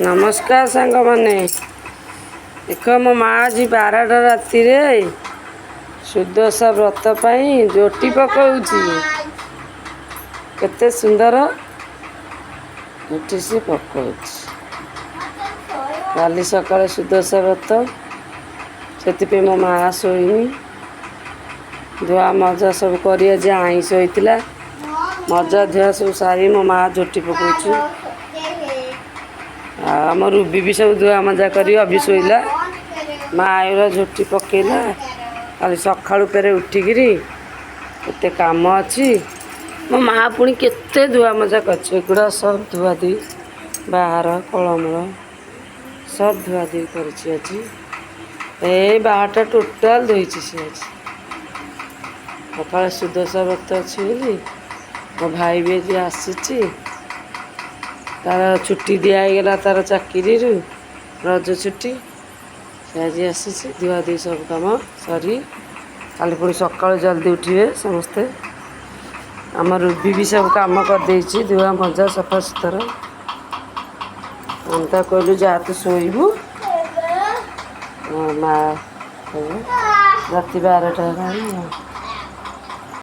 नमस्कार सांग मैंने देख मो माँ आज 12टा राति सुदशा व्रत पाई जोटी पकाउची केते सुंदर जोटी से पकाउची काली सकाଳେ सुदशा व्रत से मो माँ शोनी धुआ मजा सब कर आईस होता मजा धुआ सब सारी मो माँ जोटी पकाउची आम रूबी भी सब धुआ मजा कर अभी शोला माँ आईर झोटी पकेला काली सकाळु पेरे उठिकी केते काम अच्छी मो माँ पुणी केते धुआ मजा करगुड़ा सब धुआ दी बाहर कलमल सब धुआ दी कर बाहरटा टोटाल धोई सी आज सकाल सुदशा व्रत अच्छी बोली मो भाई भी आज आसी तार छुट्टी दिगला तार चाकरी रज छुट्टी से आज आसी धुआ दी सब कम सरी काली पुणी सकाल जल्दी उठे समस्ते आम रूबी भी सब कम कर धुआ मजा सफा सुतरा अंता कहलु जा तू शोबू माँ राति 12टा